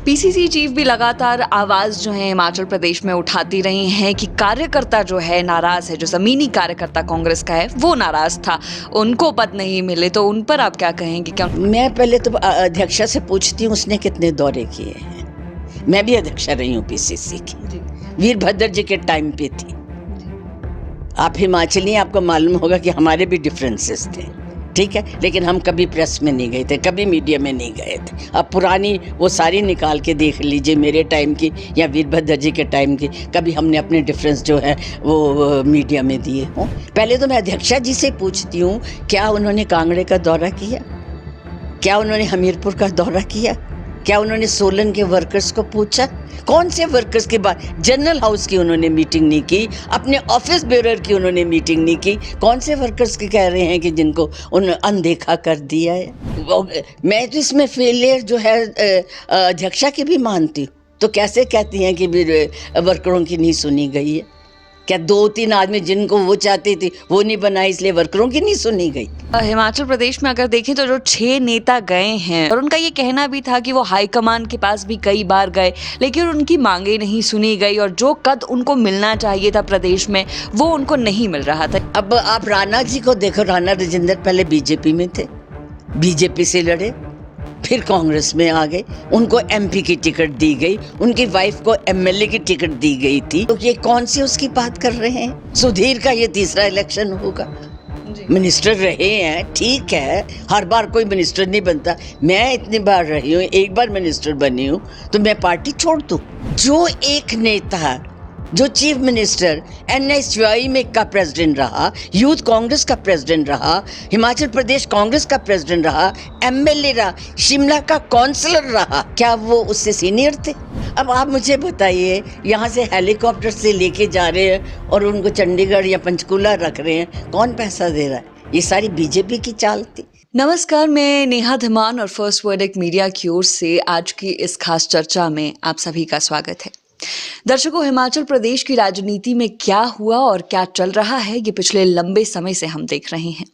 PCC chief भी लगातार आवाज जो है हिमाचल प्रदेश में उठाती रही हैं कि कार्यकर्ता जो है नाराज है, जो जमीनी कार्यकर्ता कांग्रेस का है वो नाराज था, उनको पद नहीं मिले। तो उन पर आप क्या कहेंगे? क्या मैं पहले तो अध्यक्षा से पूछती हूँ उसने कितने दौरे किए हैं। मैं भी अध्यक्षा रही हूँ पीसीसी की, वीरभद्र जी के टाइम पे थी। आप हिमाचली, आपको मालूम होगा कि हमारे भी डिफरेंसेस थे, ठीक है, लेकिन हम कभी प्रेस में नहीं गए थे, कभी मीडिया में नहीं गए थे। अब पुरानी वो सारी निकाल के देख लीजिए, मेरे टाइम की या वीरभद्र जी के टाइम की, कभी हमने अपने डिफरेंस जो है वो मीडिया में दिए हों। पहले तो मैं अध्यक्षा जी से पूछती हूँ, क्या उन्होंने कांगड़े का दौरा किया? क्या उन्होंने हमीरपुर का दौरा किया? क्या उन्होंने सोलन के वर्कर्स को पूछा? कौन से वर्कर्स के बाद जनरल हाउस की उन्होंने मीटिंग नहीं की, अपने ऑफिस बेरर की उन्होंने मीटिंग नहीं की? कौन से वर्कर्स के कह रहे हैं कि जिनको उन्होंने अनदेखा कर दिया है? मैं तो इसमें फेलियर जो है अध्यक्षा की भी मानती हूँ। तो कैसे कहती हैं कि वर्करों की नहीं सुनी गई है? क्या 2-3 आदमी जिनको वो चाहती थी वो नहीं बनाए, इसलिए वर्करों की नहीं सुनी गई? हिमाचल प्रदेश में अगर देखें तो जो 6 नेता गए हैं और उनका ये कहना भी था कि वो हाईकमान के पास भी कई बार गए, लेकिन उनकी मांगे नहीं सुनी गई और जो कद उनको मिलना चाहिए था प्रदेश में वो उनको नहीं मिल रहा था। अब आप राणा जी को देखो, राणा राजेंद्र पहले बीजेपी में थे, बीजेपी से लड़े, फिर कांग्रेस में आ गए, उनको एमपी की टिकट दी गई, उनकी वाइफ को एमएलए की टिकट दी गई थी। तो ये कौन सी उसकी बात कर रहे हैं? सुधीर का ये तीसरा इलेक्शन होगा, मिनिस्टर रहे हैं, ठीक है, हर बार कोई मिनिस्टर नहीं बनता। मैं इतनी बार रही हूँ, एक बार मिनिस्टर बनी हूँ, तो मैं पार्टी छोड़ दूँ? जो एक नेता जो चीफ मिनिस्टर एनएसयूआई में का प्रेसिडेंट रहा, यूथ कांग्रेस का प्रेसिडेंट रहा, हिमाचल प्रदेश कांग्रेस का प्रेसिडेंट रहा, एमएलए रहा, शिमला का काउंसलर रहा, क्या वो उससे सीनियर थे? अब आप मुझे बताइए, यहाँ से हेलीकॉप्टर से लेके जा रहे हैं और उनको चंडीगढ़ या पंचकूला रख रहे हैं, कौन पैसा दे रहा है? ये सारी बीजेपी की चाल थी। नमस्कार, मैं नेहा धीमान और फर्स्ट वर्डिक्ट मीडिया की ओर से आज की इस खास चर्चा में आप सभी का स्वागत है। दर्शकों, हिमाचल प्रदेश की राजनीति में क्या हुआ और क्या चल रहा है ये पिछले लंबे समय से हम देख रहे हैं।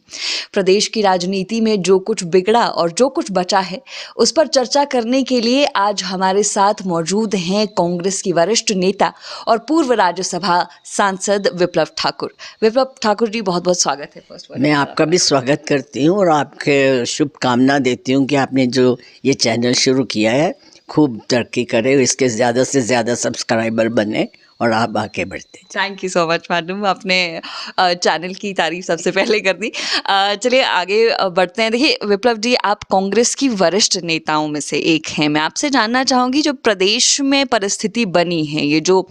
प्रदेश की राजनीति में जो कुछ बिगड़ा और जो कुछ बचा है उस पर चर्चा करने के लिए आज हमारे साथ मौजूद हैं कांग्रेस की वरिष्ठ नेता और पूर्व राज्यसभा सांसद विप्लव ठाकुर। विप्लव ठाकुर जी, बहुत बहुत स्वागत है। फर्स्ट मैं आपका भी स्वागत करती हूँ और आपके शुभकामना देती हूँ कि आपने जो ये चैनल शुरू किया है खूब तरक्की करे, इसके ज़्यादा से ज़्यादा सब्सक्राइबर बने और आप आगे बढ़ते। Thank you so much madam, आपने चैनल की तारीफ सबसे पहले कर दी। चलिए आगे बढ़ते हैं। देखिए विप्लव जी, आप कांग्रेस की वरिष्ठ नेताओं में से एक हैं। मैं आपसे जानना चाहूँगी, जो प्रदेश में परिस्थिति बनी है, ये जो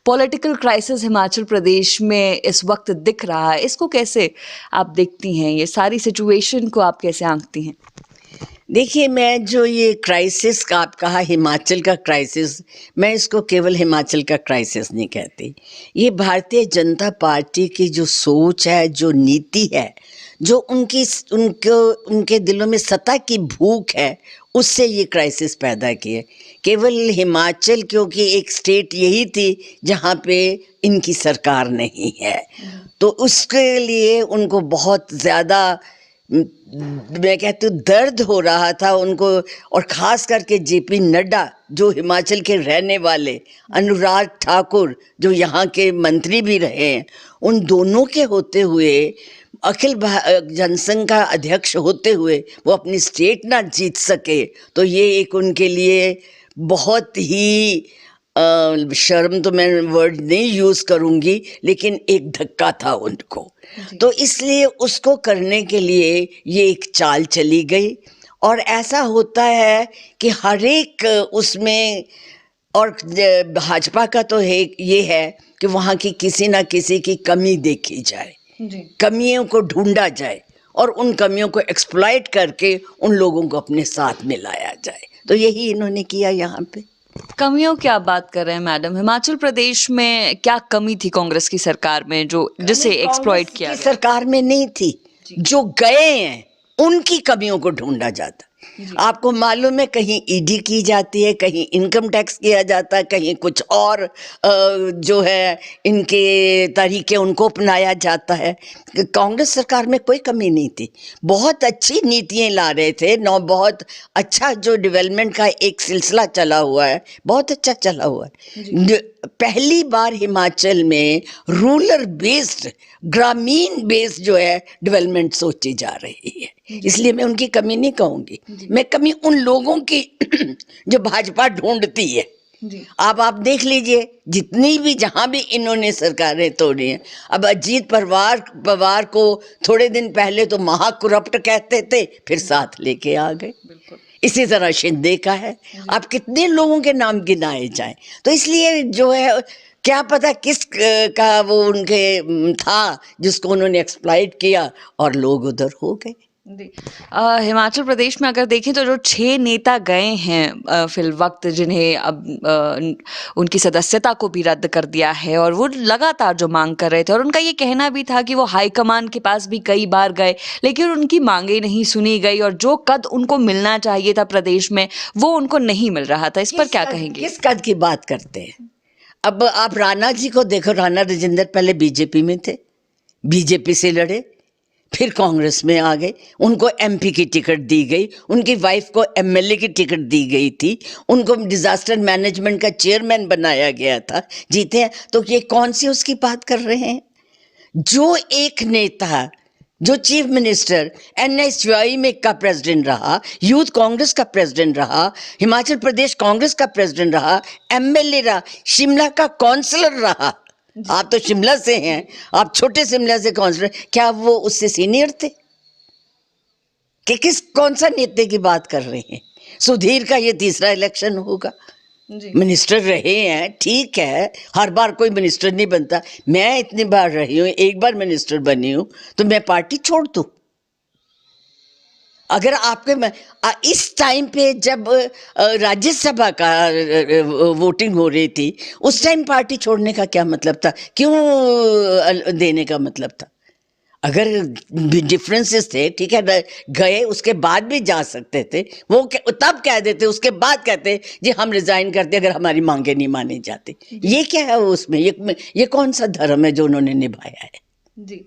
पॉलिटिकल क्राइसिस हिमाचल प्रदेश में इस वक्त दिख रहा है, इसको कैसे आप देखती हैं? ये सारी सिचुएशन को आप कैसे आंकती हैं? देखिए, मैं जो ये क्राइसिस का आप कहा, हिमाचल का क्राइसिस, मैं इसको केवल हिमाचल का क्राइसिस नहीं कहती। ये भारतीय जनता पार्टी की जो सोच है, जो नीति है, जो उनके दिलों में सत्ता की भूख है, उससे ये क्राइसिस पैदा किए। केवल हिमाचल क्योंकि एक स्टेट यही थी जहाँ पे इनकी सरकार नहीं है, तो उसके लिए उनको बहुत ज़्यादा, मैं कहती हूँ, दर्द हो रहा था उनको। और ख़ास करके जेपी नड्डा जो हिमाचल के रहने वाले, अनुराग ठाकुर जो यहाँ के मंत्री भी रहे हैं, उन दोनों के होते हुए, अखिल जनसंघ का अध्यक्ष होते हुए वो अपनी स्टेट ना जीत सके, तो ये एक उनके लिए बहुत ही शर्म तो मैं वर्ड नहीं यूज़ करूँगी, लेकिन एक धक्का था उनको। तो इसलिए उसको करने के लिए ये एक चाल चली गई। और ऐसा होता है कि हर एक उसमें, और भाजपा का तो ये है कि वहाँ की किसी ना किसी की कमी देखी जाए, कमियों को ढूंढा जाए और उन कमियों को एक्सप्लॉइट करके उन लोगों को अपने साथ मिलाया जाए। तो यही इन्होंने किया यहाँ पे। कमियों की आप बात कर रहे हैं मैडम, हिमाचल प्रदेश में क्या कमी थी कांग्रेस की सरकार में जिसे एक्सप्लॉइट किया गया? सरकार में नहीं थी, जो गए हैं उनकी कमियों को ढूंढा जाता। आपको मालूम है कहीं ईडी की जाती है, कहीं इनकम टैक्स किया जाता है, कहीं कुछ और जो है इनके तरीके उनको अपनाया जाता है। कांग्रेस सरकार में कोई कमी नहीं थी, बहुत अच्छी नीतियाँ ला रहे थे, बहुत अच्छा जो डेवलपमेंट का एक सिलसिला चला हुआ है, बहुत अच्छा चला हुआ है। पहली बार हिमाचल में रूरल बेस्ड, ग्रामीण बेस्ड जो है डेवलपमेंट सोची जा रही है, इसलिए मैं उनकी कमी नहीं कहूंगी, मैं कमी उन लोगों की जो भाजपा ढूंढती है। आप देख लीजिए, जितनी भी जहां भी इन्होंने सरकारें तोड़ी हैं, अब अजीत पवार को थोड़े दिन पहले तो महा करप्ट कहते थे, फिर साथ लेके आ गए। इसी तरह शिंदे का है, आप कितने लोगों के नाम गिनाए जाएं। तो इसलिए जो है क्या पता किस का वो उनके था जिसको उन्होंने एक्सप्लॉइट किया और लोग उधर हो गए। हिमाचल प्रदेश में अगर देखें तो जो 6 नेता गए हैं फिल वक्त, जिन्हें अब उनकी सदस्यता को भी रद्द कर दिया है, और वो लगातार जो मांग कर रहे थे, और उनका ये कहना भी था कि वो हाईकमान के पास भी कई बार गए लेकिन उनकी मांगे नहीं सुनी गई, और जो कद उनको मिलना चाहिए था प्रदेश में वो उनको नहीं मिल रहा था। इस पर क्या कहेंगे? किस कद की बात करते हैं? अब आप राणा जी को देखो, राणा राजेंद्र पहले बीजेपी में थे, बीजेपी से लड़े, फिर कांग्रेस में आ गए, उनको एमपी की टिकट दी गई, उनकी वाइफ को एमएलए की टिकट दी गई थी, उनको डिजास्टर मैनेजमेंट का चेयरमैन बनाया गया था, जीते हैं। तो ये कौन सी उसकी बात कर रहे हैं? जो एक नेता, जो चीफ मिनिस्टर एनएसयूआई में का प्रेसिडेंट रहा, यूथ कांग्रेस का प्रेसिडेंट रहा, हिमाचल प्रदेश कांग्रेस का प्रेसिडेंट रहा, एमएलए रहा, शिमला का काउंसलर रहा, आप तो शिमला से हैं, आप छोटे शिमला से काउंसलर, क्या वो उससे सीनियर थे? कि कौन सा नेता की बात कर रहे हैं? सुधीर का ये तीसरा इलेक्शन होगा, मिनिस्टर रहे हैं, ठीक है, हर बार कोई मिनिस्टर नहीं बनता। मैं इतनी बार रही हूँ, एक बार मिनिस्टर बनी हूँ, तो मैं पार्टी छोड़ दूँ? अगर आपके इस टाइम पे जब राज्यसभा का वोटिंग हो रही थी, उस टाइम पार्टी छोड़ने का क्या मतलब था? क्यों देने का मतलब था? अगर डिफरेंसेस थे, ठीक है, गए उसके बाद भी जा सकते थे, वो तब कह देते, उसके बाद कहते जी हम रिजाइन करते अगर हमारी मांगे नहीं मानी जाती। ये क्या है उसमें? ये कौन सा धर्म है जो उन्होंने निभाया है? जी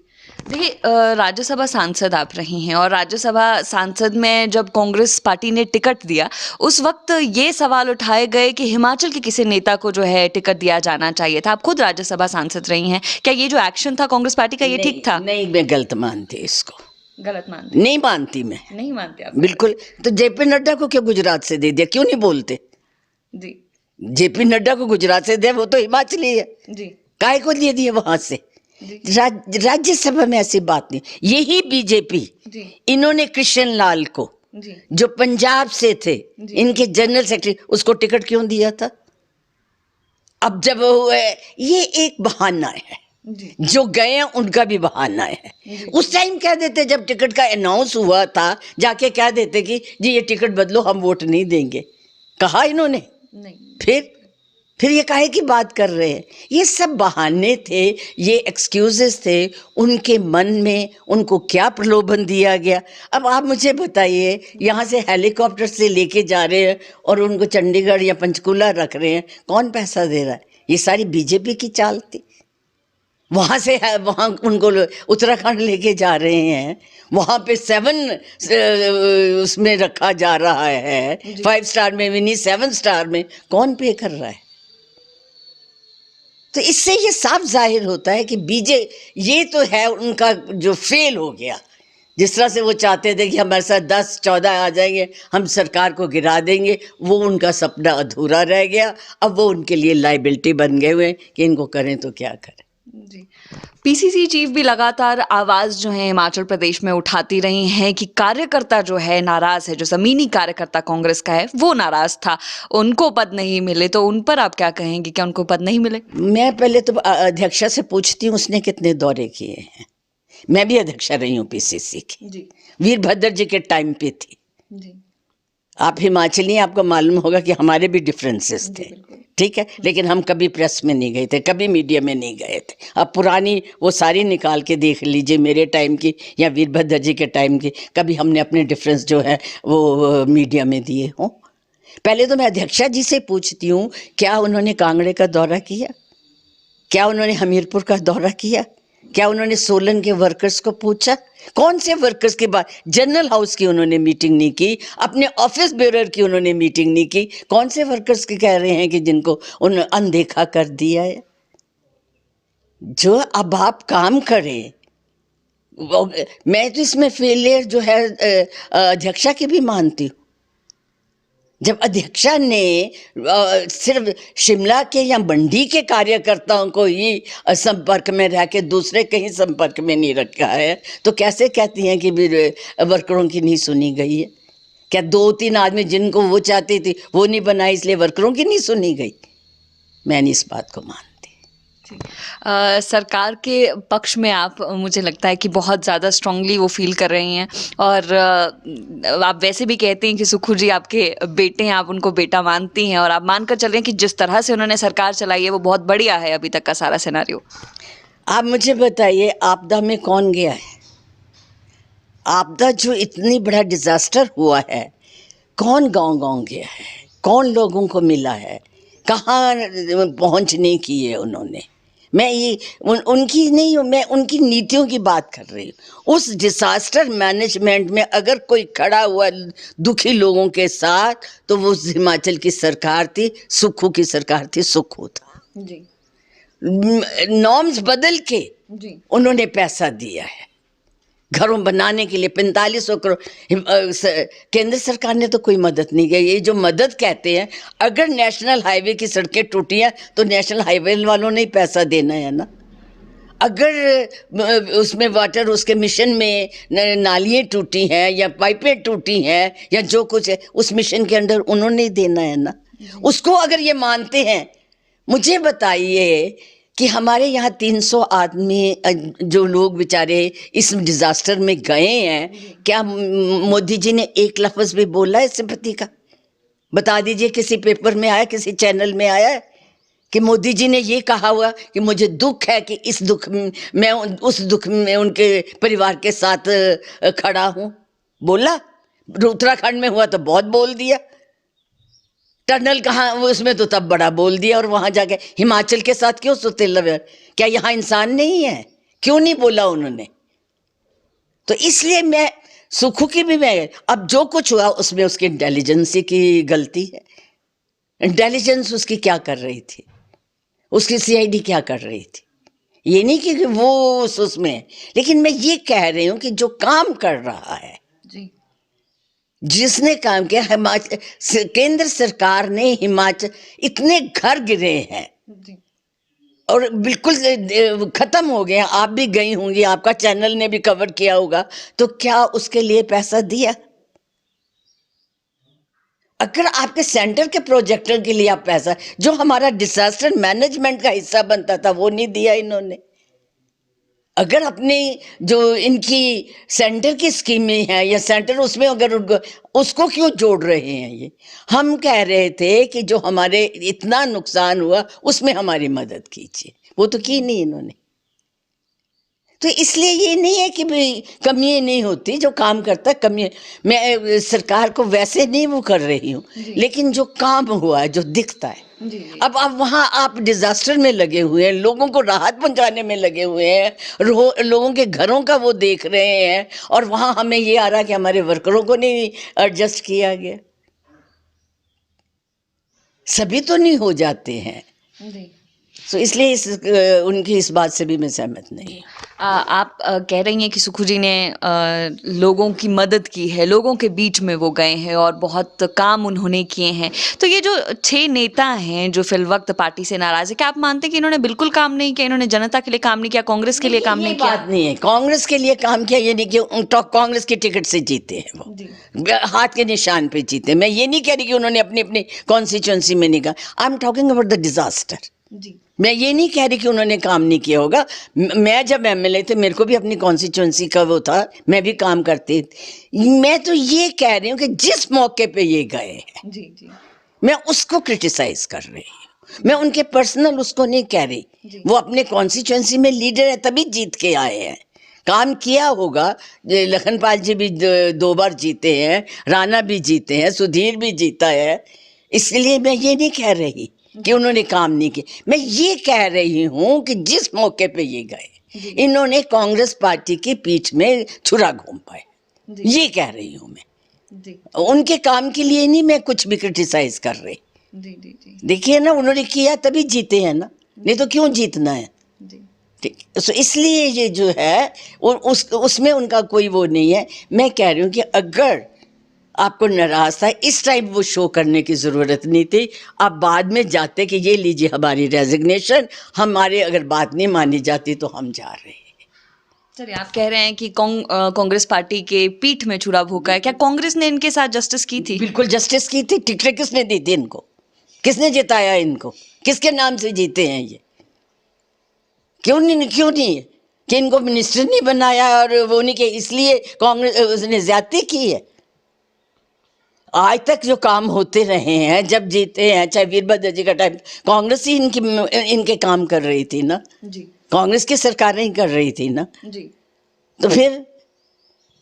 देखिए, राज्यसभा सांसद आप रही हैं, और राज्यसभा सांसद में जब कांग्रेस पार्टी ने टिकट दिया, उस वक्त ये सवाल उठाए गए कि हिमाचल के किसी नेता को जो है टिकट दिया जाना चाहिए था। आप खुद राज्यसभा सांसद रही हैं, क्या ये जो एक्शन था कांग्रेस पार्टी का ये ठीक था? नहीं, मैं गलत मानती इसको। गलत मानती? नहीं मानती, मैं नहीं मानते आप? बिल्कुल। तो जेपी नड्डा को क्यों गुजरात से दे दिया? क्यों नहीं बोलते? जी, जेपी नड्डा को गुजरात से दिया, वो तो हिमाचली है, जी, काय को दे दिया वहां से? राज्यसभा में ऐसी बात नहीं। यही बीजेपी, इन्होंने कृष्ण लाल को, जो पंजाब से थे, इनके जनरल सेक्रेटरी, उसको टिकट क्यों दिया था? अब जब ये एक बहाना है, जो गए हैं उनका भी बहाना है। उस टाइम कह देते, जब टिकट का अनाउंस हुआ था, जाके कह देते कि जी ये टिकट बदलो, हम वोट नहीं देंगे। कहा इन्होंने? नहीं। फिर ये काहे की बात कर रहे हैं? ये सब बहाने थे, ये एक्सक्यूजेस थे। उनके मन में उनको क्या प्रलोभन दिया गया? अब आप मुझे बताइए, यहाँ से हेलीकॉप्टर से लेके जा रहे हैं और उनको चंडीगढ़ या पंचकूला रख रहे हैं, कौन पैसा दे रहा है? ये सारी बीजेपी की चाल थी। वहाँ से वहाँ उनको उत्तराखंड लेके जा रहे हैं, वहाँ पे 7 उसमें रखा जा रहा है, 5 स्टार में भी नहीं, 7 स्टार में। कौन पे कर रहा है? तो इससे ये साफ जाहिर होता है कि ये तो है उनका जो फेल हो गया। जिस तरह से वो चाहते थे कि हमारे साथ 10-14 आ जाएंगे, हम सरकार को गिरा देंगे, वो उनका सपना अधूरा रह गया। अब वो उनके लिए लाइबिलिटी बन गए हुए कि इनको करें तो क्या करें। जी, पीसीसी चीफ भी लगातार आवाज जो है हिमाचल प्रदेश में उठाती रही हैं कि कार्यकर्ता जो है नाराज है, जो जमीनी कार्यकर्ता कांग्रेस का है वो नाराज था, उनको पद नहीं मिले। तो उन पर आप क्या कहेंगे? क्या उनको पद नहीं मिले? मैं पहले तो अध्यक्षा से पूछती हूँ उसने कितने दौरे किए हैं। मैं भी अध्यक्षा रही हूँ पीसीसी की जी। वीरभद्र जी के टाइम पे थी जी। आप हिमाचली, आपको मालूम होगा कि हमारे भी डिफरेंसेस थे। ठीक है, लेकिन हम कभी प्रेस में नहीं गए थे, कभी मीडिया में नहीं गए थे। अब पुरानी वो सारी निकाल के देख लीजिए, मेरे टाइम की या वीरभद्र जी के टाइम की, कभी हमने अपने डिफरेंस जो है वो मीडिया में दिए हों। पहले तो मैं अध्यक्षा जी से पूछती हूँ, क्या उन्होंने कांगड़े का दौरा किया? क्या उन्होंने हमीरपुर का दौरा किया? क्या उन्होंने सोलन के वर्कर्स को पूछा? कौन से वर्कर्स की बात? जनरल हाउस की उन्होंने मीटिंग नहीं की, अपने ऑफिस बेरर की उन्होंने मीटिंग नहीं की। कौन से वर्कर्स की कह रहे हैं कि जिनको उन अनदेखा कर दिया है? जो अब आप काम करें, मैं तो इसमें फेलियर जो है अध्यक्षा की भी मानती हूँ। जब अध्यक्षा ने सिर्फ शिमला के या मंडी के कार्यकर्ताओं को ही संपर्क में रह के दूसरे कहीं संपर्क में नहीं रखा है, तो कैसे कहती हैं कि वर्करों की नहीं सुनी गई है? क्या 2-3 आदमी जिनको वो चाहती थी वो नहीं बनाई इसलिए वर्करों की नहीं सुनी गई? मैं नहीं इस बात को मानती। सरकार के पक्ष में आप, मुझे लगता है कि बहुत ज़्यादा स्ट्रांगली वो फील कर रही हैं, और आप वैसे भी कहते हैं कि सुखू जी आपके बेटे हैं, आप उनको बेटा मानती हैं, और आप मानकर चल रहे हैं कि जिस तरह से उन्होंने सरकार चलाई है वो बहुत बढ़िया है अभी तक का सारा सिनेरियो। आप मुझे बताइए, आपदा में कौन गया है? आपदा जो इतनी बड़ा डिजास्टर हुआ है, कौन गांव-गांव गया है? कौन लोगों को मिला है? कहाँ पहुँच नहीं की है उन्होंने? मैं ये उनकी नहीं हूँ, मैं उनकी नीतियों की बात कर रही हूँ। उस डिसास्टर मैनेजमेंट में अगर कोई खड़ा हुआ दुखी लोगों के साथ, तो वो हिमाचल की सरकार थी, सुक्खू की सरकार थी, सुक्खू था जी। नॉर्म्स बदल के जी। उन्होंने पैसा दिया है घरों बनाने के लिए। 4500 करोड़ केंद्र सरकार ने तो कोई मदद नहीं की। ये जो मदद कहते हैं, अगर नेशनल हाईवे की सड़कें टूटी हैं तो नेशनल हाईवे वालों ने ही पैसा देना है ना। अगर उसमें वाटर, उसके मिशन में नालियाँ टूटी हैं या पाइपें टूटी हैं या जो कुछ है, उस मिशन के अंडर उन्होंने ही देना है ना। उसको अगर ये मानते हैं, मुझे बताइए कि हमारे यहाँ 300 आदमी जो लोग बेचारे इस डिजास्टर में गए हैं, क्या मोदी जी ने एक लफ्ज भी बोला है सिंपैथी का? बता दीजिए, किसी पेपर में आया, किसी चैनल में आया है कि मोदी जी ने ये कहा हुआ कि मुझे दुख है कि इस दुख में मैं उस दुख में उनके परिवार के साथ खड़ा हूँ? बोला? उत्तराखंड में हुआ तो बहुत बोल दिया, टनल कहाँ उसमें तो तब बड़ा बोल दिया, और वहां जाके हिमाचल के साथ क्यों सोते लवे? क्या यहाँ इंसान नहीं है? क्यों नहीं बोला उन्होंने? तो इसलिए मैं सुखू की भी, मैं अब जो कुछ हुआ उसमें उसकी इंटेलिजेंसी की गलती है। इंटेलिजेंस उसकी क्या कर रही थी? उसकी सीआईडी क्या कर रही थी? ये नहीं कि वो उसमें, लेकिन मैं ये कह रही हूँ कि जो काम कर रहा है जी। जिसने काम किया, हिमाचल केंद्र सरकार ने हिमाचल, इतने घर गिरे हैं जी। और बिल्कुल खत्म हो गए। आप भी गई होंगी, आपका चैनल ने भी कवर किया होगा, तो क्या उसके लिए पैसा दिया? अगर आपके सेंटर के प्रोजेक्टर के लिए आप पैसा, जो हमारा डिजास्टर मैनेजमेंट का हिस्सा बनता था, वो नहीं दिया इन्होंने। अगर अपनी जो इनकी सेंटर की स्कीमें हैं या सेंटर, उसमें अगर उसको क्यों जोड़ रहे हैं? ये हम कह रहे थे कि जो हमारे इतना नुकसान हुआ उसमें हमारी मदद कीजिए, वो तो की नहीं इन्होंने। तो इसलिए ये नहीं है कि भाई कमियाँ नहीं होती, जो काम करता है कमी। मैं सरकार को वैसे नहीं वो कर रही हूँ, लेकिन जो काम हुआ है, जो दिखता है। अब आप वहाँ आप डिजास्टर में लगे हुए हैं, लोगों को राहत पहुंचाने में लगे हुए हैं, लोगों के घरों का वो देख रहे हैं, और वहाँ हमें ये आ रहा कि हमारे वर्करों को नहीं एडजस्ट किया गया। सभी तो नहीं हो जाते हैं। तो इसलिए उनकी इस बात से भी मैं सहमत नहीं। आप कह रही हैं कि सुखू जी ने लोगों की मदद की है, लोगों के बीच में वो गए हैं और बहुत काम उन्होंने किए हैं। तो ये जो 6 नेता हैं जो फिल वक्त पार्टी से नाराज है, क्या आप मानते हैं कि इन्होंने बिल्कुल काम नहीं किया? इन्होंने जनता के लिए काम नहीं किया, कांग्रेस के लिए काम नहीं किया? बात नहीं है, कांग्रेस के लिए काम किया ये नहीं कि कांग्रेस की टिकट से जीते हैं, वो हाथ के निशान पे जीते। मैं ये नहीं कह रही कि उन्होंने अपनी अपनी कॉन्स्टिट्यूंसी में नहीं कहा। I am talking about the disaster. मैं ये नहीं कह रही कि उन्होंने काम नहीं किया होगा। मैं जब एमएलए थे, मेरे को भी अपनी कॉन्स्टिट्यूंसी का वो था, मैं भी काम करती थी। मैं तो ये कह रही हूँ कि जिस मौके पे ये गए हैं, मैं उसको क्रिटिसाइज कर रही हूँ। मैं उनके पर्सनल उसको नहीं कह रही, वो अपने कॉन्स्टिट्यूंसी में लीडर है तभी जीत के आए हैं, काम किया होगा। लखनपाल जी भी 2 बार जीते हैं, राणा भी जीते हैं, सुधीर भी जीता है, इसलिए मैं ये नहीं कह रही कि उन्होंने काम नहीं किया। मैं ये कह रही हूँ कि जिस मौके पे ये गए, इन्होंने कांग्रेस पार्टी की पीठ में छुरा घूम पाए, ये कह रही हूँ मैं। उनके काम के लिए नहीं मैं कुछ भी क्रिटिसाइज कर रही। देखिए ना, उन्होंने किया तभी जीते हैं ना, नहीं तो क्यों जीतना है। ठीक, तो इसलिए ये जो है उसमें उनका कोई वो नहीं है। मैं कह रही हूँ कि अगर आपको नाराज था, इस टाइप वो शो करने की ज़रूरत नहीं थी। आप बाद में जाते कि ये लीजिए हमारी रेजिग्नेशन, हमारे अगर बात नहीं मानी जाती तो हम जा रहे हैं। चलिए, आप कह रहे हैं कि कांग्रेस पार्टी के पीठ में छुरा भोंका है, क्या कांग्रेस ने इनके साथ जस्टिस की थी? बिल्कुल जस्टिस की थी। टिकटें किसने दी थी इनको, किसने जिताया इनको, किसके नाम से जीते हैं ये? क्यों नहीं कि इनको मिनिस्टर नहीं बनाया और वो नहीं कि इसलिए कांग्रेस उसने ज्यादती की है। आज तक जो काम होते रहे हैं, जब जीते हैं, चाहे वीरभद्र जी का टाइम, कांग्रेस ही इनके काम कर रही थी ना जी, कांग्रेस की सरकारें ही कर रही थी ना जी। तो फिर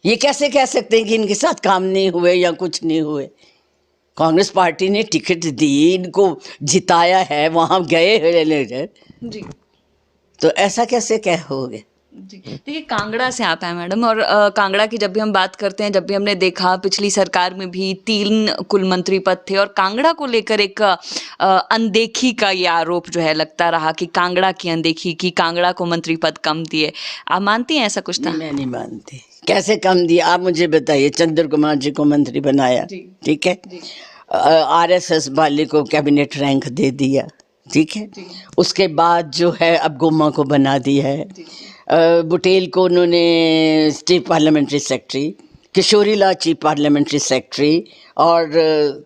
ये कैसे कह सकते हैं कि इनके साथ काम नहीं हुए या कुछ नहीं हुए? कांग्रेस पार्टी ने टिकट दी, इनको जिताया है, वहां गए जी, तो ऐसा कैसे कह होगे? देखिए, कांगड़ा से आता है मैडम, और कांगड़ा की जब भी हम बात करते हैं, जब भी हमने देखा पिछली सरकार में भी 3 कुल मंत्री पद थे, और कांगड़ा को लेकर एक अनदेखी का ये आरोप जो है लगता रहा कि कांगड़ा की अनदेखी की, कांगड़ा को मंत्री पद कम दिए। आप मानती हैं ऐसा कुछ था? मैं नहीं मानती। कैसे कम दिया आप मुझे बताइए। चंद्र कुमार जी को मंत्री बनाया, ठीक है, RSS बाली को कैबिनेट रैंक दे दिया, ठीक है, उसके बाद जो है अब गोमा को बना दिया है, बुटेल को उन्होंने chief parliamentary secretary, Kishori Lal chief parliamentary secretary, और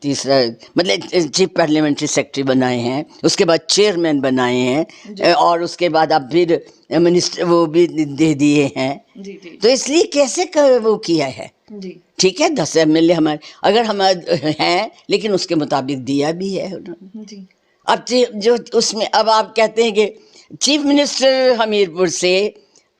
तीसरा मतलब चीफ पार्लियामेंट्री सेक्रेटरी बनाए हैं, उसके बाद चेयरमैन बनाए हैं, और उसके बाद अब फिर मिनिस्टर वो भी दे दिए हैं। तो इसलिए कैसे वो किया है, ठीक है, 10 MLA हमारे अगर हमारे हैं, लेकिन उसके मुताबिक दिया भी है उन्होंने। अब जो उसमें अब आप कहते हैं कि चीफ मिनिस्टर हमीरपुर से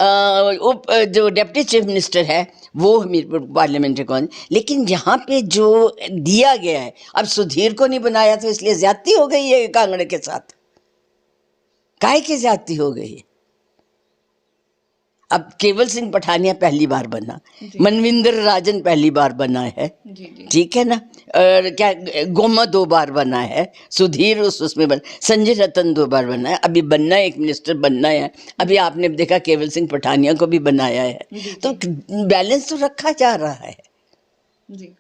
जो डिप्टी चीफ मिनिस्टर है वो हमीरपुर पार्लियामेंट्री कौन, लेकिन यहाँ पे जो दिया गया है, अब सुधीर को नहीं बनाया तो इसलिए ज्यादती हो गई है कांगड़े के साथ। काहे की ज्यादती हो गई है? अब केवल सिंह पठानिया पहली बार बना, मनविंदर राजन पहली बार बना है, ठीक है ना, और क्या गोमा 2 बार बना है, सुधीर उसमें बना, संजय रतन 2 बार बना है, अभी बनना है, एक मिनिस्टर बनना है, अभी आपने देखा केवल सिंह पठानिया को भी बनाया है। तो बैलेंस तो रखा जा रहा है जी।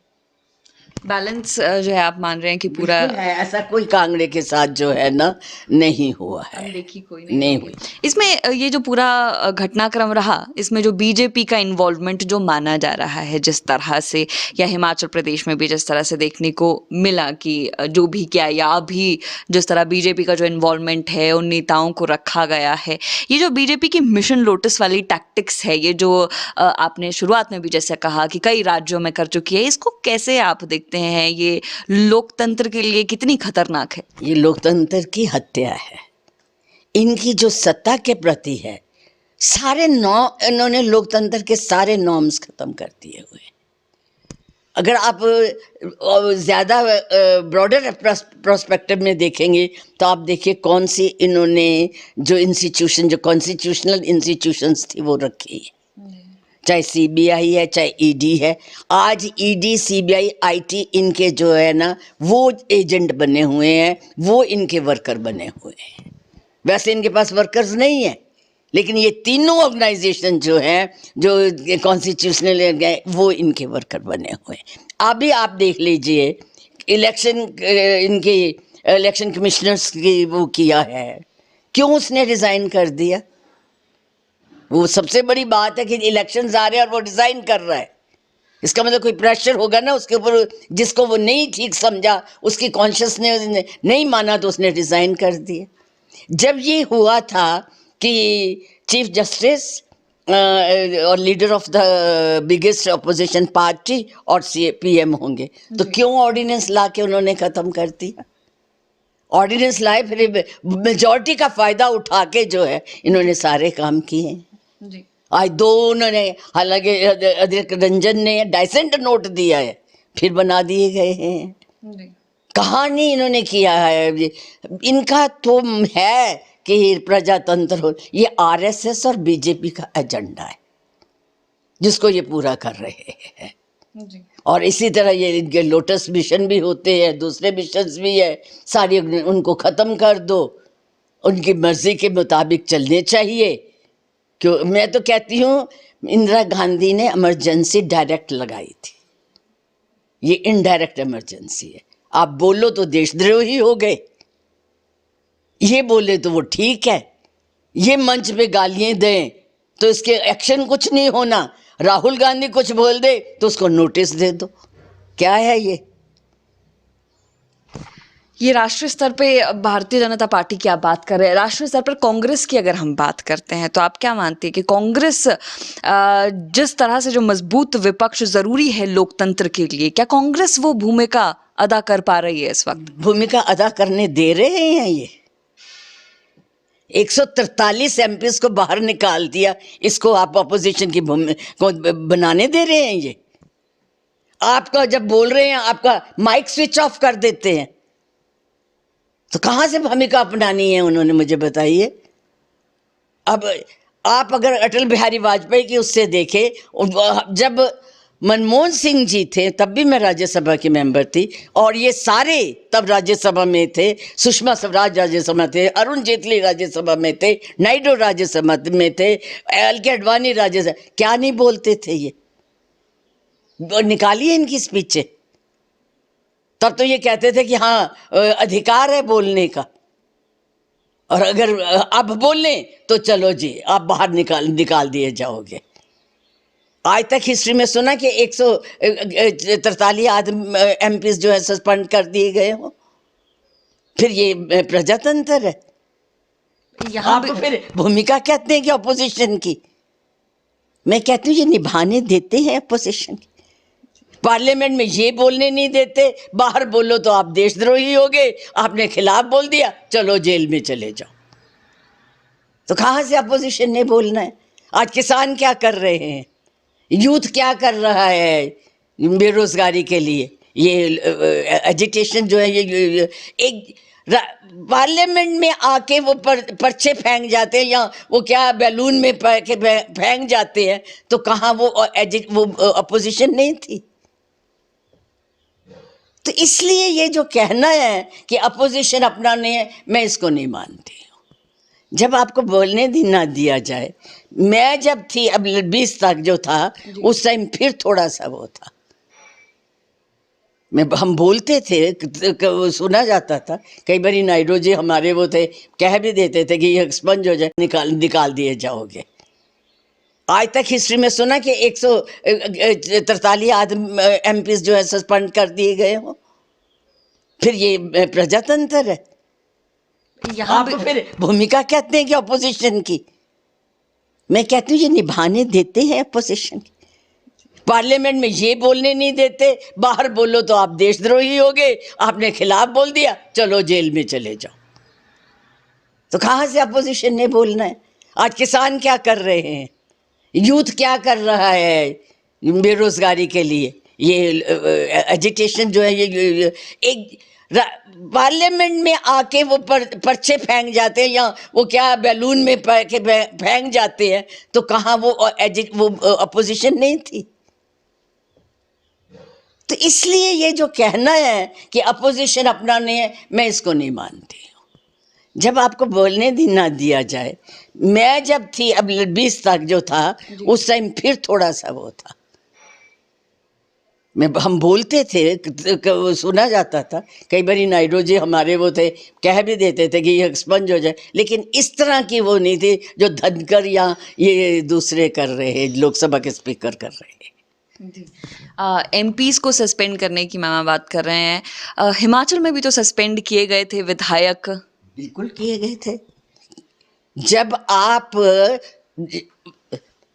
बैलेंस जो है आप मान रहे हैं कि पूरा है, ऐसा कोई कांगड़े के साथ जो है ना नहीं हुआ है, देखी कोई नहीं हुई। इसमें ये जो पूरा घटनाक्रम रहा, इसमें जो बीजेपी का इन्वॉल्वमेंट जो माना जा रहा है जिस तरह से, या हिमाचल प्रदेश में भी जिस तरह से देखने को मिला कि जो भी किया, या अभी जिस तरह बीजेपी का जो इन्वॉल्वमेंट है उन नेताओं को रखा गया है, ये जो बीजेपी की मिशन लोटस वाली टैक्टिक्स है, ये जो आपने शुरुआत में भी जैसे कहा कि कई राज्यों में कर चुकी है, इसको कैसे आप देखते हैं? ये लोकतंत्र के लिए कितनी खतरनाक है? ये लोकतंत्र की हत्या है। इनकी जो सत्ता के प्रति है, सारे इन्होंने लोकतंत्र के सारे नॉर्म्स खत्म कर दिए हुए। अगर आप ज़्यादा ब्रॉडर प्रोस्पेक्टिव में देखेंगे तो आप देखिए कौन सी इन्होंने जो इंस्टीट्यूशन, जो कॉन्स्टिट्यूशनल इंस्टीट्यूशंस थी वो रखी है, चाहे CBI है, चाहे ED है। आज ED, CBI, IT इनके जो है ना वो एजेंट बने हुए हैं, वो इनके वर्कर बने हुए हैं। वैसे इनके पास वर्कर्स नहीं है, लेकिन ये तीनों ऑर्गेनाइजेशन जो हैं, जो कॉन्स्टिट्यूशनल है, वो इनके वर्कर बने हुए हैं। अभी आप देख लीजिए इलेक्शन, इनके इलेक्शन कमिश्नर्स की वो किया है, क्यों उसने रिज़ाइन कर दिया? वो सबसे बड़ी बात है कि इलेक्शंस आ रहे हैं और वो रिज़ाइन कर रहा है, इसका मतलब कोई प्रेशर होगा ना उसके ऊपर, जिसको वो नहीं ठीक समझा, उसकी कॉन्शियसनेस नहीं माना तो उसने रिज़ाइन कर दिया। जब ये हुआ था कि चीफ जस्टिस और leader of the biggest opposition party और PM होंगे, तो क्यों ऑर्डिनेंस ला के उन्होंने ख़त्म कर दिया? ऑर्डिनेंस लाए, फिर मेजॉरिटी का फायदा उठा के जो है इन्होंने सारे काम किए हैं। जी आज दो उन्होंने, हालांकि अधीर रंजन ने डाइसेंट नोट दिया है, फिर बना दिए गए हैं। जी कहानी इन्होंने किया है। इनका तो है कि प्रजातंत्र हो, ये आरएसएस और बीजेपी का एजेंडा है जिसको ये पूरा कर रहे हैं। जी और इसी तरह ये इनके लोटस मिशन भी होते हैं, दूसरे मिशंस भी है, सारी उनको ख़त्म कर दो, उनकी मर्जी के मुताबिक चलने चाहिए। क्यों, मैं तो कहती हूँ इंदिरा गांधी ने इमरजेंसी डायरेक्ट लगाई थी, ये इनडायरेक्ट इमरजेंसी है। आप बोलो तो देशद्रोही हो गए, ये बोले तो वो ठीक है, ये मंच पे गालियां दें तो इसके एक्शन कुछ नहीं होना। राहुल गांधी कुछ बोल दे तो उसको नोटिस दे दो। क्या है ये राष्ट्रीय स्तर पे भारतीय जनता पार्टी की आप बात कर रहे हैं, राष्ट्रीय स्तर पर कांग्रेस की अगर हम बात करते हैं तो आप क्या मानती है कि कांग्रेस जिस तरह से जो मजबूत विपक्ष जरूरी है लोकतंत्र के लिए, क्या कांग्रेस वो भूमिका अदा कर पा रही है इस वक्त? भूमिका अदा करने दे रहे हैं ये 143 एमपीज को बाहर निकाल दिया, इसको आप अपोजिशन की भूमिका को बनाने दे रहे हैं। ये आपका जब बोल रहे हैं आपका माइक स्विच ऑफ कर देते हैं, तो कहां से भूमिका अपनानी है उन्होंने, मुझे बताइए। अब आप अगर अटल बिहारी वाजपेयी की उससे देखें, जब मनमोहन सिंह जी थे तब भी मैं राज्यसभा की मेंबर थी, और ये सारे तब राज्यसभा में थे, सुषमा स्वराज राज्यसभा थे, अरुण जेटली राज्यसभा में थे, नायडू राज्यसभा में थे, एल के अडवाणी राज्यसभा, क्या नहीं बोलते थे ये? निकालिए इनकी स्पीचें। तब तो ये कहते थे कि हाँ अधिकार है बोलने का, और अगर आप बोल लें तो चलो जी आप बाहर निकाल दिए जाओगे। आज तक हिस्ट्री में सुना कि 143 एमपीज जो है सस्पेंड कर दिए गए हो। फिर ये प्रजातंत्र है? यहाँ आप फिर भूमिका कहते हैं कि अपोजिशन की, मैं कहती हूँ ये निभाने देते हैं अपोजिशन की। पार्लियामेंट में ये बोलने नहीं देते, बाहर बोलो तो आप देशद्रोही हो गए, आपने खिलाफ बोल दिया चलो जेल में चले जाओ। तो कहाँ से अपोजिशन ने बोलना है? आज किसान क्या कर रहे हैं, यूथ क्या कर रहा है बेरोजगारी के लिए? ये एजिटेशन जो है, ये एक पार्लियामेंट में आके वो पर्चे फेंक जाते हैं, या वो क्या बैलून में फेंक जाते हैं, तो कहाँ वो अपोजिशन नहीं थी? तो इसलिए ये जो कहना है कि अपोजिशन अपनाने है, मैं इसको नहीं मानती हूँ। जब आपको बोलने ना दिया जाए, मैं जब थी अब 20 तक जो था उस टाइम फिर थोड़ा सा वो था, हम बोलते थे, सुना जाता था। कई बार नायडू जी हमारे वो थे, कह भी देते थे कि ये एक्सपंज हो जाए, निकाल दिए जाओगे। आज तक हिस्ट्री में सुना कि 143 एमपीज जो है सस्पेंड कर दिए गए हो। फिर ये प्रजातंत्र है? यहाँ आप फिर भूमिका कहते हैं कि अपोजिशन की, मैं कहती हूँ ये निभाने देते हैं अपोजिशन की। पार्लियामेंट में ये बोलने नहीं देते, बाहर बोलो तो आप देशद्रोही हो गए, आपने खिलाफ बोल दिया चलो जेल में चले जाओ। तो कहाँ से अपोजिशन ने बोलना है? आज किसान क्या कर रहे हैं, यूथ क्या कर रहा है बेरोजगारी के लिए? ये एजिटेशन जो है, ये एक पार्लियामेंट में आके वो पर्चे फेंक जाते हैं, या वो क्या बैलून में फेंक जाते हैं, तो कहाँ वो अपोजिशन नहीं थी? तो इसलिए ये जो कहना है कि अपोजिशन अपनाने है, मैं इसको नहीं मानती हूँ। जब आपको बोलने ना दिया जाए, मैं जब थी अब 20 तक जो था उस टाइम फिर थोड़ा सा वो था, हम बोलते थे, सुना जाता था। कई बार नायडू जी हमारे वो थे, कह भी देते थे कि ये एक्सपंज हो जाए, लेकिन इस तरह की वो नहीं थी जो धनकर या ये दूसरे कर रहे हैं, लोकसभा के स्पीकर कर रहे हैं। एमपीज को सस्पेंड करने की मामा बात कर रहे हैं, हिमाचल में भी तो सस्पेंड किए गए थे विधायक। बिल्कुल किए गए थे। जब आप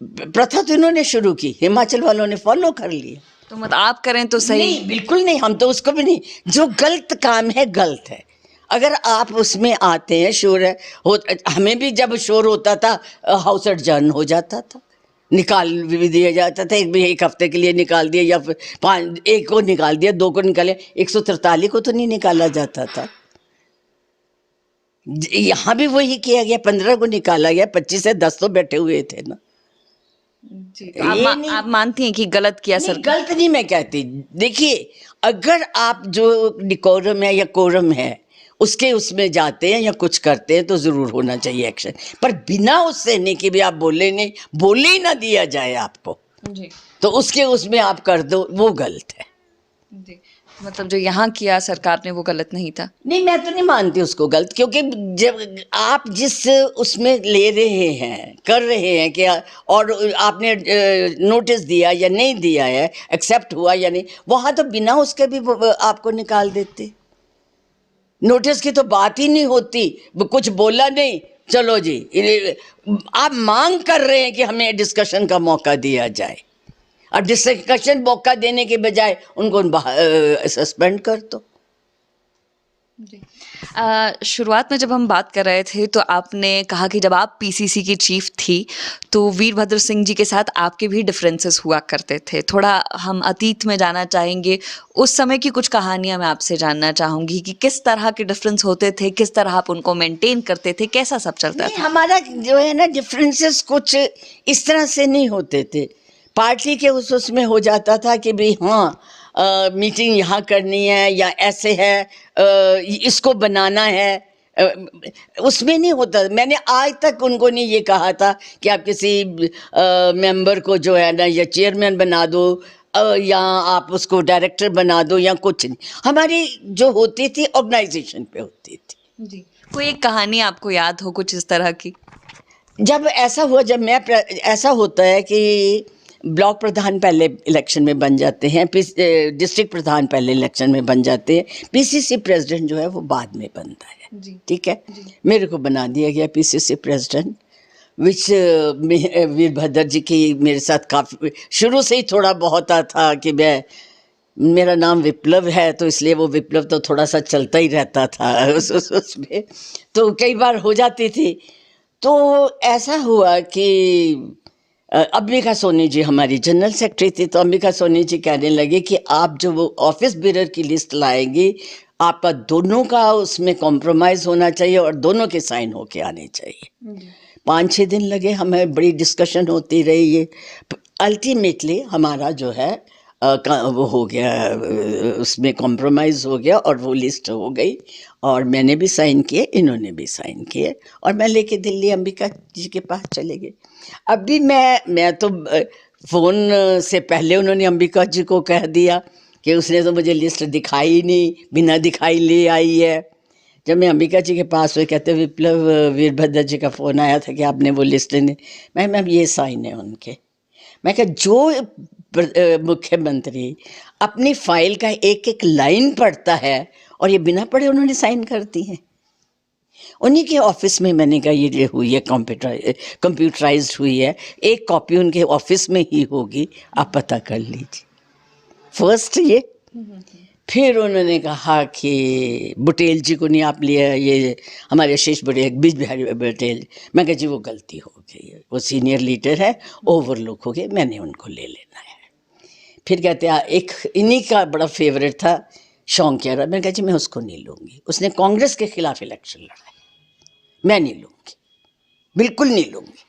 प्रथा तो इन्होंने शुरू की, हिमाचल वालों ने फॉलो कर लिया। तो मत आप करें तो सही। नहीं, बिल्कुल नहीं, हम तो उसको भी नहीं। जो गलत काम है गलत है। अगर आप उसमें आते हैं, शोर है हमें भी जब शोर होता था हाउस एडजर्न हो जाता था, निकाल भी दिया जाता था, एक हफ्ते के लिए निकाल दिया, या फिर एक को निकाल दिया, दो को निकाले, 143 को तो नहीं निकाला जाता था। यहाँ भी वही किया गया, 15 को निकाला गया, 25 से 10 तो बैठे हुए थे ना। जी, तो आप मानती हैं कि गलत किया नहीं, सरकार? गलत नहीं मैं कहती। देखिए, अगर आप जो डिकोरम है या कोरम है उसके उसमें जाते हैं या कुछ करते हैं तो जरूर होना चाहिए एक्शन, पर बिना उससे नहीं कि भी आप बोले ही ना दिया जाए आपको, जी तो उसके उसमें आप कर दो, वो गलत है। जी, मतलब जो यहाँ किया सरकार ने वो गलत नहीं था? नहीं, मैं तो नहीं मानती उसको गलत, क्योंकि जब आप जिस उसमें ले रहे हैं, कर रहे हैं क्या, और आपने नोटिस दिया या नहीं दिया है, एक्सेप्ट हुआ या नहीं, वहाँ तो बिना उसके भी आपको निकाल देते। नोटिस की तो बात ही नहीं होती, वो कुछ बोला नहीं, चलो जी, आप मांग कर रहे हैं कि हमें डिस्कशन का मौका दिया जाए, और डिस्कशन मौका देने के बजाय उनको सस्पेंड कर दो। जी। शुरुआत में जब हम बात कर रहे थे तो आपने कहा कि जब आप पीसीसी की चीफ थी तो वीरभद्र सिंह जी के साथ आपके भी डिफरेंसेस हुआ करते थे। थोड़ा हम अतीत में जाना चाहेंगे, उस समय की कुछ कहानियां मैं आपसे जानना चाहूँगी कि किस तरह के डिफरेंस होते थे, किस तरह आप उनको मेंटेन करते थे, कैसा सब चलता था? हमारा जो है ना डिफरेंसेस कुछ इस तरह से नहीं होते थे, पार्टी के उसमें हो जाता था कि भाई हाँ मीटिंग यहाँ करनी है या ऐसे है, इसको बनाना है, उसमें नहीं होता। मैंने आज तक उनको नहीं ये कहा था कि आप किसी मेंबर को जो है ना या चेयरमैन बना दो, या आप उसको डायरेक्टर बना दो, या कुछ नहीं। हमारी जो होती थी ऑर्गेनाइजेशन पे होती थी। जी, कोई एक कहानी आपको याद हो कुछ इस तरह की? जब ऐसा हुआ, जब मैं ऐसा होता है कि ब्लॉक प्रधान पहले इलेक्शन में बन जाते हैं, डिस्ट्रिक्ट प्रधान पहले इलेक्शन में बन जाते हैं, पीसीसी प्रेसिडेंट जो है वो बाद में बनता है। जी ठीक है, जी। मेरे को बना दिया गया पीसीसी प्रेसिडेंट, विच वीरभद्र जी की मेरे साथ काफ़ी शुरू से ही थोड़ा बहुत था कि मेरा नाम विप्लव है तो इसलिए वो विप्लव तो थोड़ा सा चलता ही रहता था उसमें, तो कई बार हो जाती थी। तो ऐसा हुआ कि अंबिका सोनी जी हमारी जनरल सेक्रेटरी थी, तो अंबिका सोनी जी कहने लगे कि आप जो वो ऑफिस बेरर की लिस्ट लाएंगी, आपका दोनों का उसमें कॉम्प्रोमाइज़ होना चाहिए और दोनों के साइन होके आने चाहिए। 5-6 दिन लगे, हमें बड़ी डिस्कशन होती रही, ये अल्टीमेटली हमारा जो है वो हो गया, उसमें कॉम्प्रोमाइज़ हो गया और वो लिस्ट हो गई, और मैंने भी साइन किए, इन्होंने भी साइन किए, और मैं लेके दिल्ली अंबिका जी के पास चले गए। अभी मैं तो फ़ोन से पहले उन्होंने अंबिका जी को कह दिया कि उसने तो मुझे लिस्ट दिखाई नहीं, बिना दिखाई ले आई है। जब मैं अंबिका जी के पास हुए, कहते विप्लव वीरभद्र जी का फ़ोन आया था कि आपने वो लिस्ट लेने, मैम ये साइन है उनके। मैं कहा जो मुख्यमंत्री अपनी फाइल का एक एक लाइन पढ़ता है और ये बिना पढ़े उन्होंने साइन कर दी है, उन्हीं के ऑफिस में, मैंने कहा ये हुई है कंप्यूटराइज्ड हुई है, एक कॉपी उनके ऑफिस में ही होगी, आप पता कर लीजिए। फर्स्ट ये, फिर उन्होंने कहा कि बुटेल जी को नहीं आप लिया, ये हमारे आशीष बुटेल, बीज बिहारी बुटेल। मैं कहा जी वो गलती हो गई है, वो सीनियर लीडर है, ओवरलुक हो गए, मैंने उनको ले लेना है। फिर कहते हैं एक इन्हीं का बड़ा फेवरेट था शौकिया, मैंने कहा जी मैं उसको नहीं लूँगी, उसने कांग्रेस के खिलाफ इलेक्शन लड़ा है, मैं नहीं लूँगी, बिल्कुल नहीं लूँगी,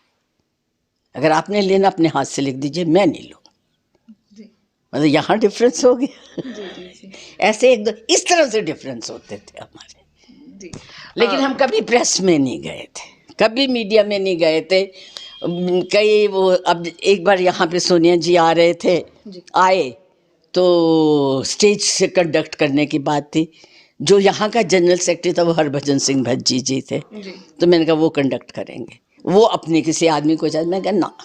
अगर आपने लेना अपने हाथ से लिख दीजिए, मैं नहीं लूँगी। मतलब यहाँ डिफरेंस हो गया। ऐसे एक दो इस तरह से डिफरेंस होते थे हमारे। लेकिन हम कभी प्रेस में नहीं गए थे, कभी मीडिया में नहीं गए थे। कई वो, अब एक बार यहाँ पे सोनिया जी आ रहे थे, आए तो स्टेज से कंडक्ट करने की बात थी, जो यहाँ का जनरल सेक्रेटरी था वो हरभजन सिंह भज्जी जी थे, तो मैंने कहा वो कंडक्ट करेंगे, वो अपने किसी आदमी को चाहे, मैं कहा ना,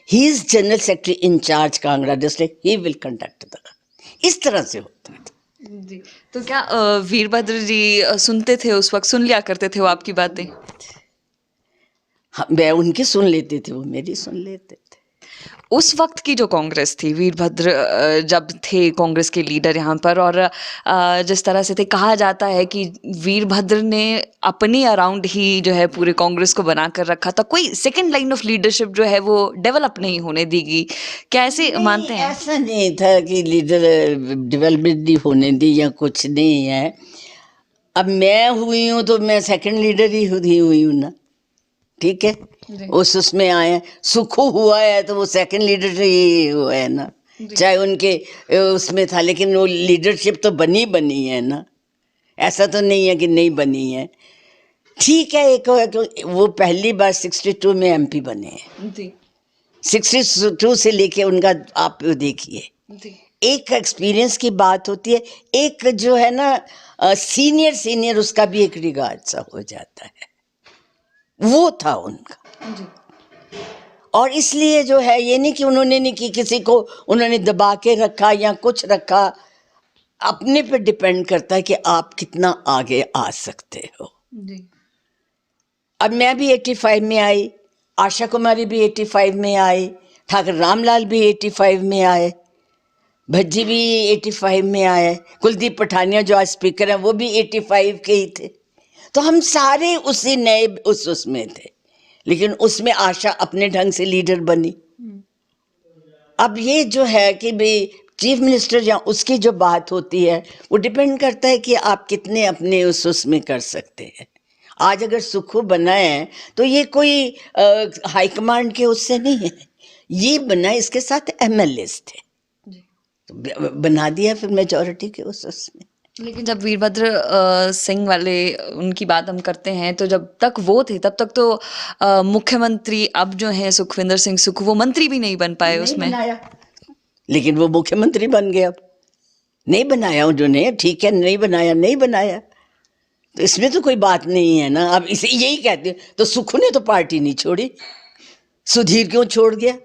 he is general secretary in charge Kangra district, he will conduct the, इस तरह से होता था। जी, तो क्या वीरभद्र जी सुनते थे उस वक्त, सुन लिया करते थे वो आपकी बातें? हाँ, मैं उनकी सुन लेती थी, वो मेरी सुन लेते थे। उस वक्त की जो कांग्रेस थी, वीरभद्र जब थे कांग्रेस के लीडर यहाँ पर, और जिस तरह से थे, कहा जाता है कि वीरभद्र ने अपनी अराउंड ही जो है पूरे कांग्रेस को बना कर रखा था, कोई सेकंड लाइन ऑफ लीडरशिप जो है वो डेवलप नहीं होने देगी, कैसे मानते हैं? ऐसा नहीं था कि लीडर डेवलपमेंट नहीं होने दी या कुछ नहीं है। अब मैं हुई हूँ तो मैं सेकंड लीडर ही हुई हूँ ना, ठीक है। उसमें आए हैं, सुखू हुआ है तो वो सेकंड लीडर ही हुआ है ना, चाहे उनके उसमें था, लेकिन वो लीडरशिप तो बनी है ना, ऐसा तो नहीं है कि नहीं बनी है। ठीक है, एक वो पहली बार 62 में एमपी बने हैं, 62 से लेके उनका आप देखिए, एक एक्सपीरियंस की बात होती है, एक जो है ना सीनियर उसका भी एक रिगार्ड सा हो जाता है, वो था उनका। और इसलिए जो है ये नहीं कि उन्होंने नहीं कि किसी को उन्होंने दबा के रखा या कुछ रखा, अपने पे डिपेंड करता है कि आप कितना आगे आ सकते हो। अब मैं भी 85 में आई, आशा कुमारी भी 85 में आई, ठाकुर रामलाल भी 85 में आए, भज्जी भी 85 में आए, कुलदीप पठानिया जो आज स्पीकर हैं वो भी 85 के ही थे। तो हम सारे उसी नए उसमें थे, लेकिन उसमें आशा अपने ढंग से लीडर बनी। अब ये जो है कि भाई चीफ मिनिस्टर या उसकी जो बात होती है वो डिपेंड करता है कि आप कितने अपने उसमें कर सकते हैं। आज अगर सुखू बना है तो ये कोई हाईकमांड के उससे नहीं है, ये बना इसके साथ एमएलएस थे, तो बना दिया फिर मेजॉरिटी के उसमें। लेकिन जब वीरभद्र सिंह वाले उनकी बात हम करते हैं, तो जब तक वो थे तब तक तो मुख्यमंत्री अब जो हैं सुखविंदर सिंह सुक्खू, वो मंत्री भी नहीं बन पाए नहीं उसमें। बनाया, लेकिन वो मुख्यमंत्री बन गए। अब नहीं बनाया उन्होंने, ठीक है, नहीं बनाया, तो इसमें तो कोई बात नहीं है ना। अब इसे यही कहते हैं, तो सुक्खू ने तो पार्टी नहीं छोड़ी, सुधीर क्यों छोड़ गया,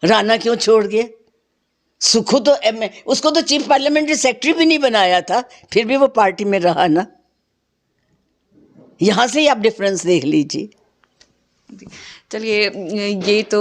राणा क्यों छोड़ गया? सुक्खू तो उसको तो चीफ पार्लियामेंट्री सेक्रेटरी भी नहीं बनाया था, फिर भी वो पार्टी में रहा ना। यहां से ही आप डिफरेंस देख लीजिए। चलिए, ये तो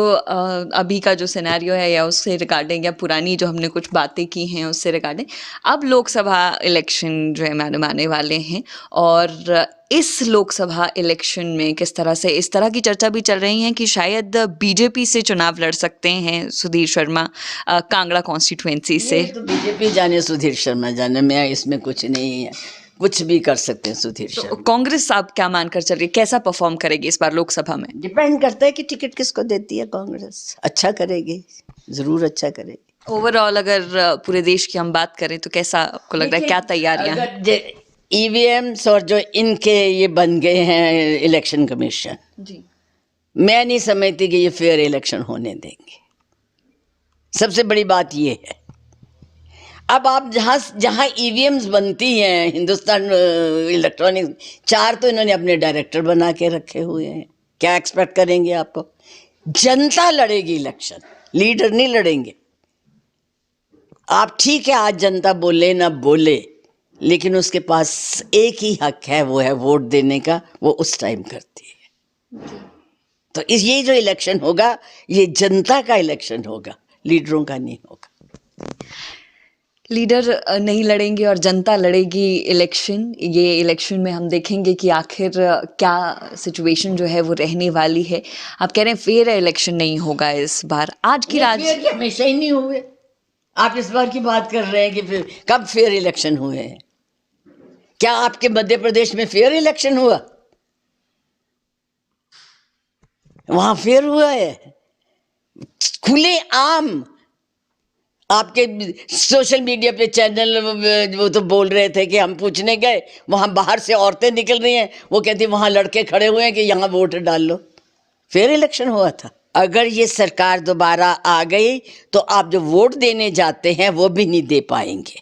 अभी का जो सिनेरियो है या उससे रिगार्डिंग, या पुरानी जो हमने कुछ बातें की हैं उससे रिगार्डिंग, अब लोकसभा इलेक्शन जो है मैडम आने वाले हैं, और इस लोकसभा इलेक्शन में किस तरह से इस तरह की चर्चा भी चल रही है कि शायद बीजेपी से चुनाव लड़ सकते हैं सुधीर शर्मा, कांगड़ा कॉन्स्टिट्यूएंसी से। तो बीजेपी जाने, सुधीर शर्मा जाने, मैं इसमें कुछ नहीं है, कुछ भी कर सकते हैं सुधीर तो शर्मा। कांग्रेस आप क्या मानकर चल रही है, कैसा परफॉर्म करेगी इस बार लोकसभा में? डिपेंड करता है कि टिकट किसको देती है कांग्रेस। अच्छा करेगी, जरूर अच्छा करेगी। ओवरऑल अगर पूरे देश की हम बात करें तो कैसा आपको लग रहा है, क्या तैयारियां हैं? अगर ईवीएम्स और जो इनके ये बन गए हैं इलेक्शन कमीशन, जी, मैं नहीं समझती कि ये फेयर इलेक्शन होने देंगे। सबसे बड़ी बात ये है, अब आप जहां ईवीएम्स बनती हैं, हिंदुस्तान इलेक्ट्रॉनिक्स, 4 तो इन्होंने अपने डायरेक्टर बना के रखे हुए हैं। क्या एक्सपेक्ट करेंगे आपको? जनता लड़ेगी इलेक्शन, लीडर नहीं लड़ेंगे। आप ठीक है, आज जनता बोले ना बोले, लेकिन उसके पास एक ही हक है, वो है वोट देने का, वो उस टाइम करती है। तो ये जो इलेक्शन होगा ये जनता का इलेक्शन होगा, लीडरों का नहीं होगा। लीडर नहीं लड़ेंगे और जनता लड़ेगी इलेक्शन। ये इलेक्शन में हम देखेंगे कि आखिर क्या सिचुएशन जो है वो रहने वाली है। आप कह रहे हैं फेयर इलेक्शन नहीं होगा इस बार। आज की हमेशा ही नहीं हुए, आप इस बार की बात कर रहे हैं कि फिर कब फेयर इलेक्शन हुए हैं? क्या आपके मध्य प्रदेश में फेयर इलेक्शन हुआ? वहां फेयर हुआ है, खुले आम। आपके सोशल मीडिया पे चैनल वो तो बोल रहे थे कि हम पूछने गए, वहां बाहर से औरतें निकल रही हैं, वो कहती वहां लड़के खड़े हुए हैं कि यहाँ वोट डाल लो। फेयर इलेक्शन हुआ था। अगर ये सरकार दोबारा आ गई तो आप जो वोट देने जाते हैं वो भी नहीं दे पाएंगे।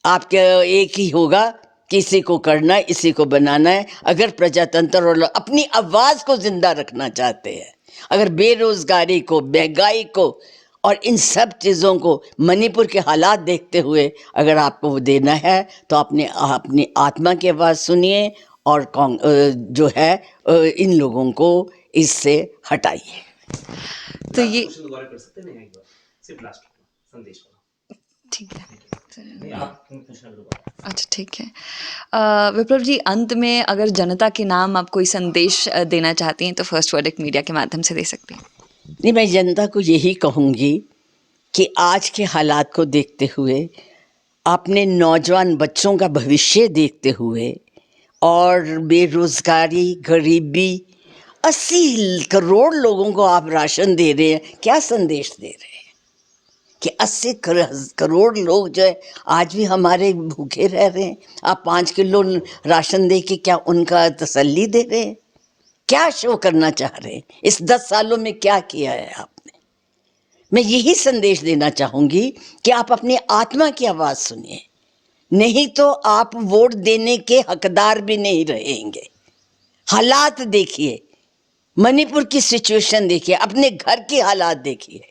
आपके एक ही होगा, किसी को करना है, इसी को बनाना है। अगर प्रजातंत्र और अपनी आवाज को जिंदा रखना चाहते हैं, अगर बेरोजगारी को, महंगाई को और इन सब चीज़ों को, मणिपुर के हालात देखते हुए अगर आपको वो देना है, तो अपनी आत्मा की आवाज़ सुनिए और जो है इन लोगों को इससे हटाइए। तो ये क्वेश्चन दोबारा कर सकते हैं एक बार, सिर्फ लास्ट संदेश वाला। ठीक है। नहीं, आप पूछना दोबारा। अच्छा ठीक है। विप्लव जी, अंत में अगर जनता के नाम आप कोई संदेश देना चाहती हैं तो फर्स्ट वर्डिक मीडिया के माध्यम से दे सकती हैं। नहीं, मैं जनता को यही कहूँगी कि आज के हालात को देखते हुए, अपने नौजवान बच्चों का भविष्य देखते हुए और बेरोजगारी, गरीबी, 80 करोड़ लोगों को आप राशन दे रहे हैं, क्या संदेश दे रहे हैं कि 80 करोड़ लोग जो है आज भी हमारे भूखे रह रहे हैं। आप 5 किलो राशन दे के क्या उनका तसल्ली दे रहे हैं? क्या शो करना चाह रहे हैं? इस 10 सालों में क्या किया है आपने? मैं यही संदेश देना चाहूँगी कि आप अपनी आत्मा की आवाज़ सुनिए, नहीं तो आप वोट देने के हकदार भी नहीं रहेंगे। हालात देखिए, मणिपुर की सिचुएशन देखिए, अपने घर की हालात देखिए।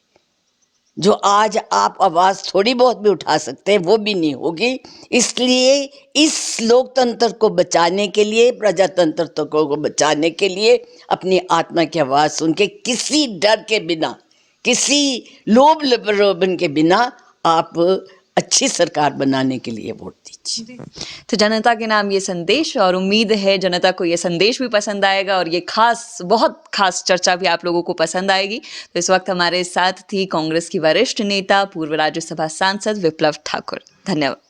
जो आज आप आवाज़ थोड़ी बहुत भी उठा सकते हैं वो भी नहीं होगी। इसलिए इस लोकतंत्र को बचाने के लिए, प्रजातंत्र को बचाने के लिए अपनी आत्मा की आवाज़ सुन के, किसी डर के बिना, किसी लोभ प्रलोभन के बिना आप अच्छी सरकार बनाने के लिए वोट दीजिए। तो जनता के नाम ये संदेश, और उम्मीद है जनता को ये संदेश भी पसंद आएगा और ये खास, बहुत खास चर्चा भी आप लोगों को पसंद आएगी। तो इस वक्त हमारे साथ थी कांग्रेस की वरिष्ठ नेता, पूर्व राज्यसभा सांसद विप्लव ठाकुर। धन्यवाद।